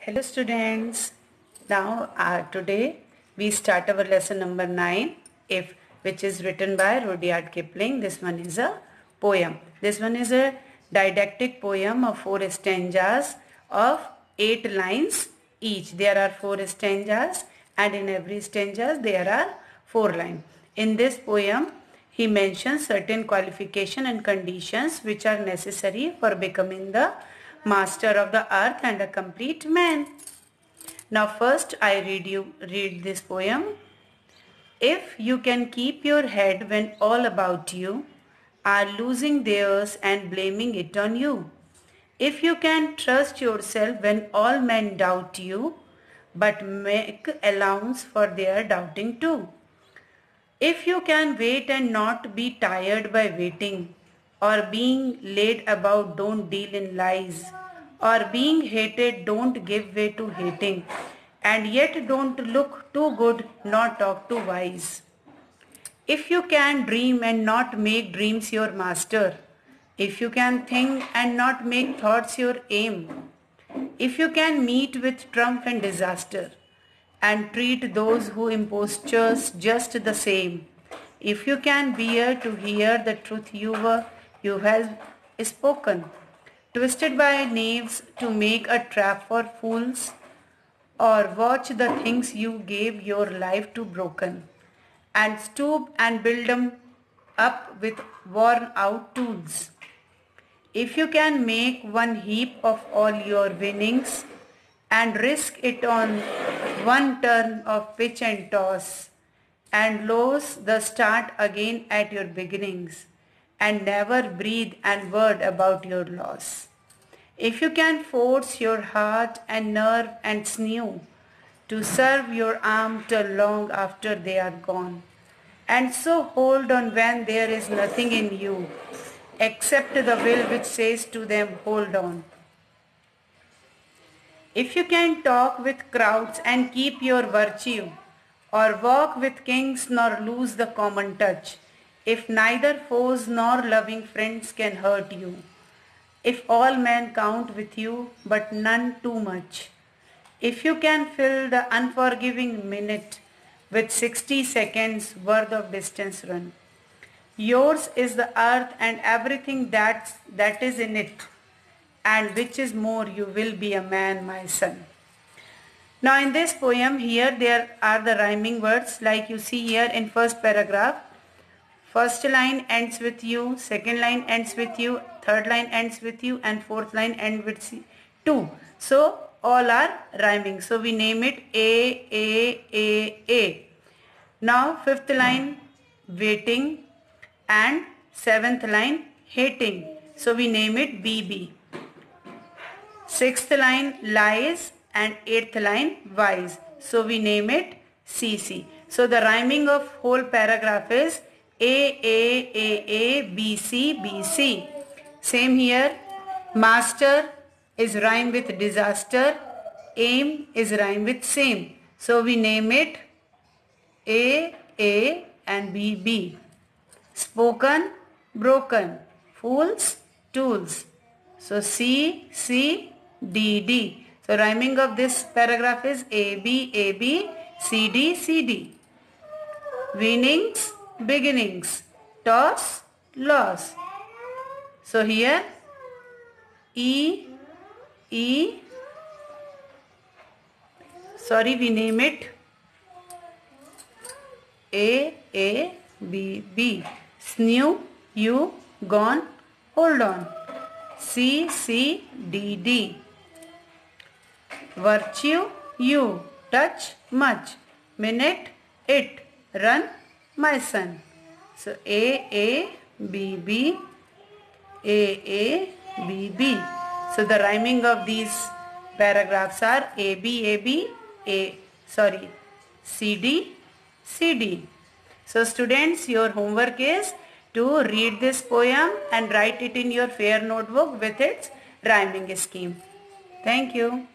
Hello students. Now today we start our lesson number 9, If, which is written by Rudyard Kipling. This one is a poem. This one is a didactic poem of 4 stanzas of 8 lines each. There are 4 stanzas and in every stanza there are 4 lines. In this poem he mentions certain qualification and conditions which are necessary for becoming the master of the earth and a complete man. Now first I read this poem. If you can keep your head when all about you are losing theirs and blaming it on you. If you can trust yourself when all men doubt you, but make allowance for their doubting too. If you can wait and not be tired by waiting, or being laid about don't deal in lies, or being hated don't give way to hating, and yet don't look too good nor talk too wise. If you can dream and not make dreams your master, if you can think and not make thoughts your aim, if you can meet with triumph and disaster, and treat those who impostures just the same, if you can bear to hear the truth you have spoken, twisted by knaves to make a trap for fools, or watch the things you gave your life to broken, and stoop and build them up with worn out tools. If you can make one heap of all your winnings and risk it on one turn of pitch and toss, and lose the start again at your beginnings, and never breathe a word about your loss. If you can force your heart and nerve and sinew to serve your arm till long after they are gone, and so hold on when there is nothing in you except the will which says to them, hold on. If you can talk with crowds and keep your virtue, or walk with kings nor lose the common touch, if neither foes nor loving friends can hurt you, if all men count with you but none too much, if you can fill the unforgiving minute with 60 seconds worth of distance run, yours is the earth and everything that is in it, and which is more, you will be a man, my son. Now in this poem here there are the rhyming words like you see here in first paragraph. First line ends with you, second line ends with you, third line ends with you, and fourth line ends with two. So all are rhyming. So we name it A. Now fifth line waiting and seventh line hating. So we name it BB. Sixth line lies and eighth line wise. So we name it CC. So the rhyming of whole paragraph is A, BC. Same here. Master is rhyme with disaster. Aim is rhyme with same. So we name it A and B. Spoken, broken. Fools, tools. So C, D. So rhyming of this paragraph is AB, CD. Winnings, beginnings. Toss, loss. So here we name it A, B. Snew, you, gone, hold on. C, D. Virtue, you, touch, much. Minute, it, run, my son. So A, B. So the rhyming of these paragraphs are AB, CD. So students, your homework is to read this poem and write it in your fair notebook with its rhyming scheme. Thank you.